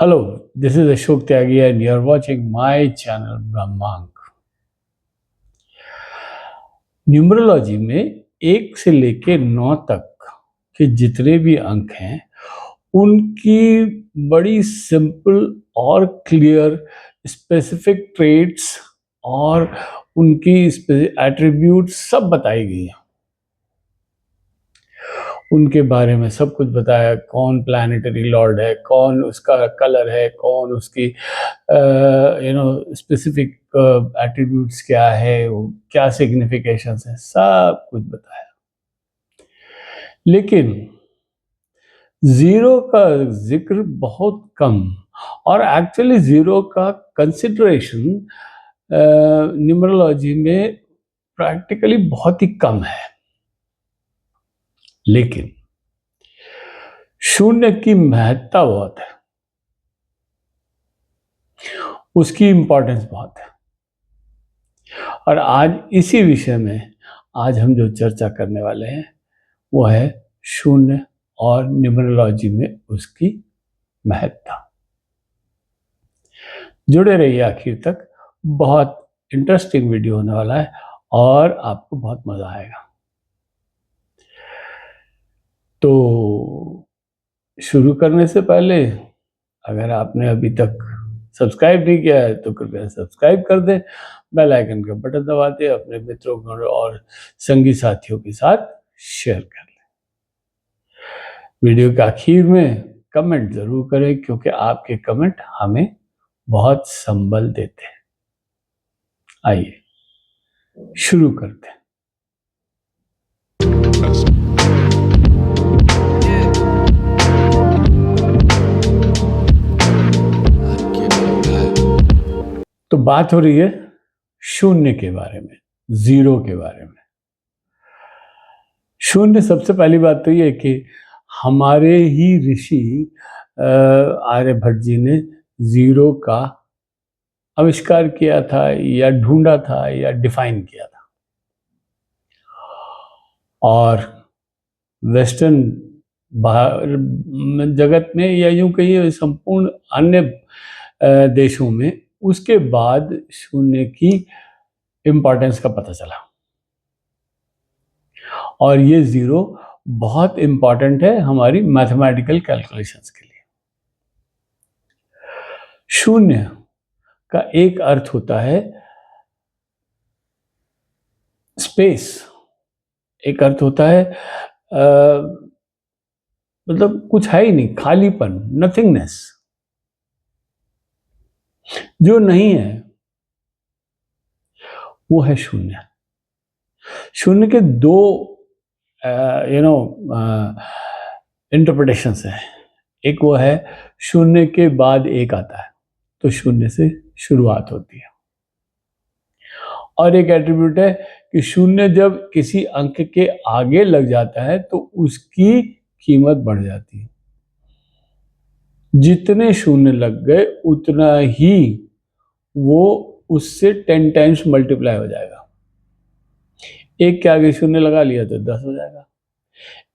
Hello, this is Ashok Tyagi and you're watching my channel Brahmank. Numerology में 1 से लेके 9 तक के जितने भी अंक हैं उनकी बड़ी सिंपल और क्लियर स्पेसिफिक ट्रेट्स और उनकी एट्रीब्यूट्स सब बताई गई हैं। उनके बारे में सब कुछ बताया, कौन प्लैनेटरी लॉर्ड है, कौन उसका कलर है, कौन उसकी स्पेसिफिक एट्रीब्यूट्स क्या है, क्या सिग्निफिकेशंस है, सब कुछ बताया। लेकिन जीरो का जिक्र बहुत कम और एक्चुअली जीरो का कंसिडरेशन न्यूमरोलॉजी में प्रैक्टिकली बहुत ही कम है। लेकिन शून्य की महत्ता बहुत है, उसकी इंपॉर्टेंस बहुत है। और आज इसी विषय में आज हम जो चर्चा करने वाले हैं वो है शून्य और न्यूमरोलॉजी में उसकी महत्ता। जुड़े रहिए आखिर तक, बहुत इंटरेस्टिंग वीडियो होने वाला है और आपको बहुत मजा आएगा। तो शुरू करने से पहले अगर आपने अभी तक सब्सक्राइब नहीं किया है तो कृपया सब्सक्राइब कर दें, बेल आइकन का बटन दबा दें, अपने मित्रों और संगी साथियों के साथ शेयर कर लें। वीडियो के आखिर में कमेंट जरूर करें क्योंकि आपके कमेंट हमें बहुत संबल देते हैं। आइए शुरू करते हैं। तो बात हो रही है शून्य के बारे में, जीरो के बारे में। शून्य, सबसे पहली बात तो ये कि हमारे ही ऋषि आर्यभट्ट जी ने जीरो का आविष्कार किया था या ढूंढा था या डिफाइन किया था। और वेस्टर्न जगत में या यूं कहिए संपूर्ण अन्य देशों में उसके बाद शून्य की इंपॉर्टेंस का पता चला। और ये जीरो बहुत इंपॉर्टेंट है हमारी मैथमेटिकल कैलकुलेशंस के लिए। शून्य का एक अर्थ होता है स्पेस, एक अर्थ होता है मतलब कुछ है ही नहीं, खालीपन, नथिंगनेस, जो नहीं है वो है शून्य। शून्य के दो इंटरप्रिटेशंस है। एक वो है शून्य के बाद एक आता है तो शून्य से शुरुआत होती है, और एक एट्रीब्यूट है कि शून्य जब किसी अंक के आगे लग जाता है तो उसकी कीमत बढ़ जाती है। जितने शून्य लग गए उतना ही वो उससे 10 टाइम्स मल्टीप्लाई हो जाएगा। एक के आगे शून्य लगा लिया तो 10 हो जाएगा,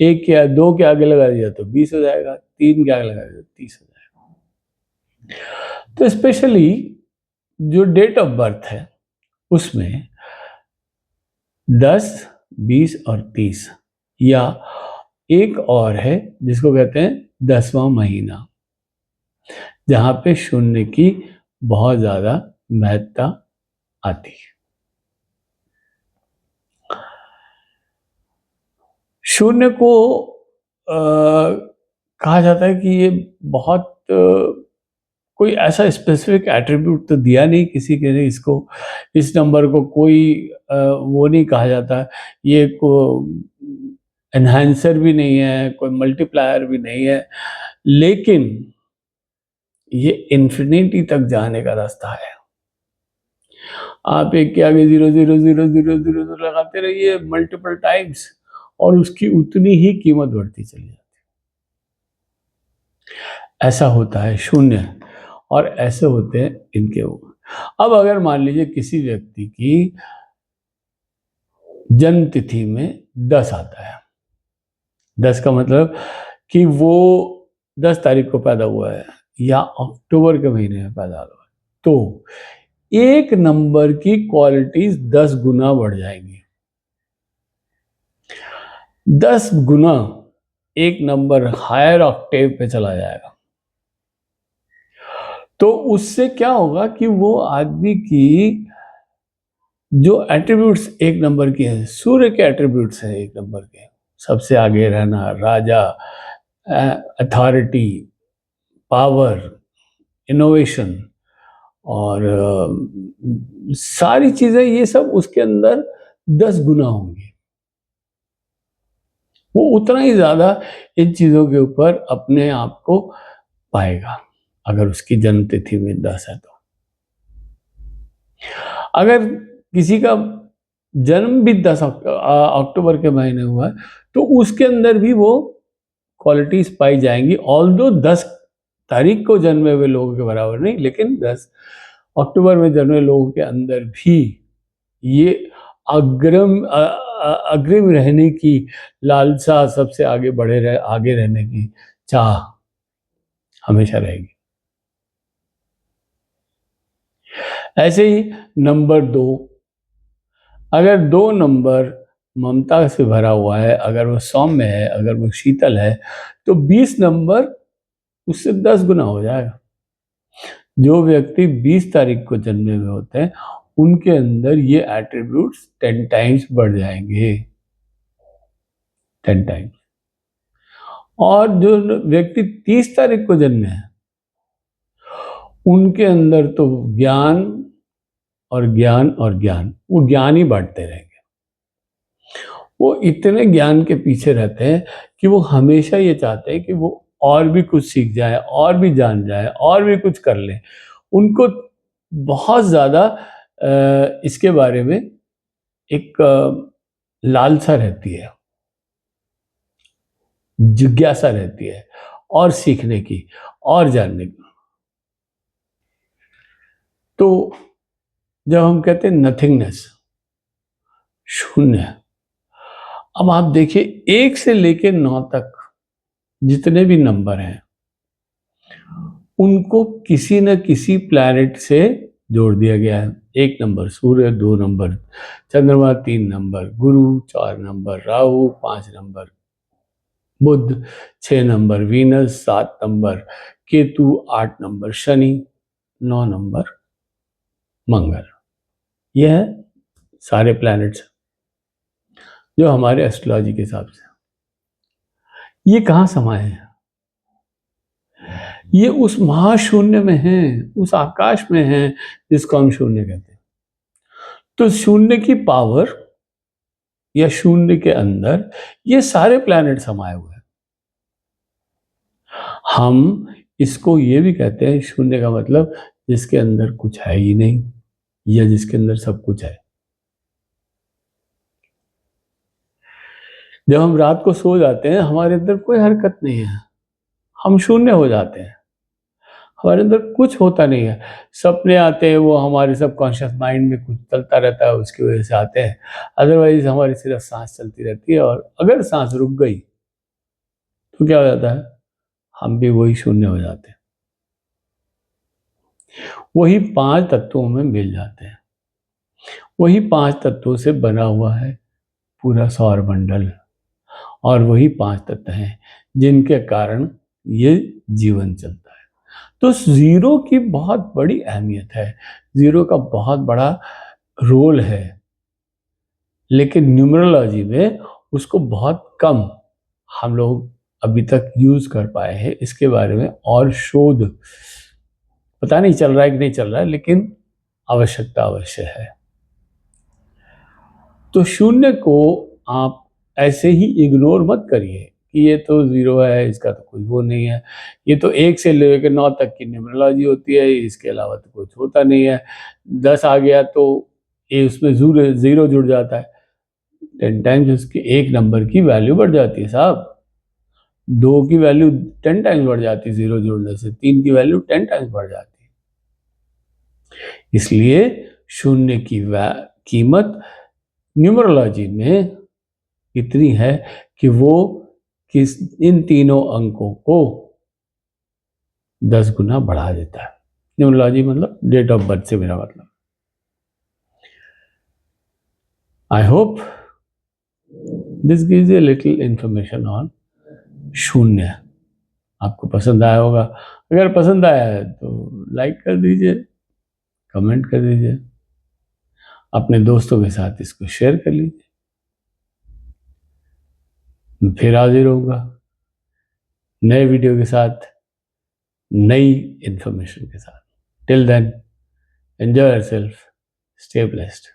एक के 2 के आगे लगा दिया तो 20 हो जाएगा, 3 के आगे लगा दिया तो 30 हो जाएगा। तो स्पेशली जो डेट ऑफ बर्थ है उसमें 10, 20 और 30, या एक और है जिसको कहते हैं 10वां महीना, जहां पे शून्य की बहुत ज्यादा महत्ता आती है। शून्य को कहा जाता है कि ये बहुत कोई ऐसा स्पेसिफिक एट्रीब्यूट तो दिया नहीं किसी के ने इसको, इस नंबर को कोई वो नहीं कहा जाता, ये को एनहांसर भी नहीं है, कोई मल्टीप्लायर भी नहीं है, लेकिन ये इन्फिनिटी तक जाने का रास्ता है। आप एक के आगे 0 0 0 0 0 0 लगाते रहिए मल्टीपल टाइम्स और उसकी उतनी ही कीमत बढ़ती चली जाती है। ऐसा होता है शून्य, और ऐसे होते हैं इनके ऊपर। अब अगर मान लीजिए किसी व्यक्ति की जन्म तिथि में 10 आता है, 10 का मतलब कि वो 10 तारीख को पैदा हुआ है, या अक्टूबर के महीने में पैदा हुआ तो एक नंबर की क्वालिटीज 10 गुना बढ़ जाएंगी। 10 गुना एक नंबर हायर ऑक्टेव पे चला जाएगा। तो उससे क्या होगा कि वो आदमी की जो एट्रीब्यूट्स एक नंबर के हैं, सूर्य के एट्रीब्यूट्स हैं एक नंबर के, सबसे आगे रहना, राजा, अथॉरिटी, पावर, इनोवेशन और सारी चीजें, ये सब उसके अंदर 10 गुना होंगी। वो उतना ही ज्यादा इन चीजों के ऊपर अपने आप को पाएगा अगर उसकी जन्म तिथि में 10 है तो। अगर किसी का जन्म भी 10 अक्टूबर के महीने हुआ है तो उसके अंदर भी वो क्वालिटीज पाई जाएंगी। ऑल्दो 10 तारीख को जन्मे हुए लोगों के बराबर नहीं, लेकिन 10 अक्टूबर में जन्मे लोगों के अंदर भी ये अग्रिम रहने की लालसा, सबसे आगे आगे रहने की चाह हमेशा रहेगी। ऐसे ही नंबर 2, अगर 2 नंबर ममता से भरा हुआ है, अगर वो सौम्य है, अगर वो शीतल है, तो 20 नंबर उससे 10 गुना हो जाएगा। जो व्यक्ति 20 तारीख को जन्मे हुए होते हैं उनके अंदर ये एट्रीब्यूट्स 10 टाइम्स बढ़ जाएंगे, 10 टाइम्स। और जो व्यक्ति 30 तारीख को जन्मे हैं उनके अंदर तो ज्ञान और ज्ञान और ज्ञान, वो ज्ञान ही बांटते रहेंगे। वो इतने ज्ञान के पीछे रहते हैं कि वो हमेशा ये चाहते हैं कि वो और भी कुछ सीख जाए, और भी जान जाए, और भी कुछ कर ले। उनको बहुत ज्यादा इसके बारे में एक लालसा रहती है, जिज्ञासा रहती है और सीखने की और जानने की। तो जब हम कहते हैं नथिंगनेस, शून्य, अब आप देखिए 1 से लेकर 9 तक जितने भी नंबर हैं उनको किसी न किसी प्लैनेट से जोड़ दिया गया है। 1 नंबर सूर्य, 2 नंबर चंद्रमा, 3 number Guru, 4 number Rahu, 5 number Budh, 6 number Venus, 7 number Ketu, 8 number Shani, 9 number Mangal. यह है सारे प्लैनेट्स जो हमारे एस्ट्रोलॉजी के हिसाब से। ये कहाँ समाये हैं? ये उस महाशून्य में हैं, उस आकाश में हैं जिसको हम शून्य कहते हैं। तो शून्य की पावर या शून्य के अंदर ये सारे प्लैनेट समाये हुए हैं। हम इसको ये भी कहते हैं, शून्य का मतलब जिसके अंदर कुछ है ही नहीं या जिसके अंदर सब कुछ है। जब हम रात को सो जाते हैं हमारे अंदर कोई हरकत नहीं है, हम शून्य हो जाते हैं, हमारे अंदर कुछ होता नहीं है। सपने आते हैं, वो हमारे सबकॉन्शियस माइंड में कुछ चलता रहता है, उसकी वजह से आते हैं। अदरवाइज हमारी सिर्फ सांस चलती रहती है, और अगर सांस रुक गई तो क्या हो जाता है? हम भी वही शून्य हो जाते हैं, वही 5 तत्वों में मिल जाते हैं। वही 5 तत्वों से बना हुआ है पूरा सौर मंडल, और वही 5 तत्व हैं जिनके कारण ये जीवन चलता है। तो जीरो की बहुत बड़ी अहमियत है, जीरो का बहुत बड़ा रोल है, लेकिन न्यूमरोलॉजी में उसको बहुत कम हम लोग अभी तक यूज कर पाए हैं। इसके बारे में और शोध पता नहीं चल रहा है कि नहीं चल रहा है, लेकिन आवश्यकता अवश्य है। तो शून्य को आप ऐसे ही इग्नोर मत करिए कि ये तो जीरो है, इसका तो कुछ वो नहीं है, ये तो 1 से लेकर 9 तक की न्यूमरोलॉजी होती है, इसके अलावा तो कुछ होता नहीं है। 10 आ गया तो ये उसमें जीरो जुड़ जाता है, 10 टाइम्स उसकी एक नंबर की वैल्यू बढ़ जाती है साहब। 2 की वैल्यू 10 टाइम्स बढ़ जाती है जीरो जुड़ने से, 3 की वैल्यू 10 टाइम्स बढ़ जाती है। इसलिए शून्य की कीमत न्यूमरोलॉजी में इतनी है कि वो इन तीनों अंकों को 10 गुना बढ़ा देता है। न्यूमरोलॉजी मतलब डेट ऑफ बर्थ से मेरा मतलब। I hope this gives a little information on शून्य। आपको पसंद आया होगा। अगर पसंद आया है तो लाइक कर दीजिए, कमेंट कर दीजिए, अपने दोस्तों के साथ इसको शेयर कर लीजिए। फिर हाजिर होऊंगा नए वीडियो के साथ, नई इंफॉर्मेशन के साथ। Till then, enjoy yourself, stay blessed.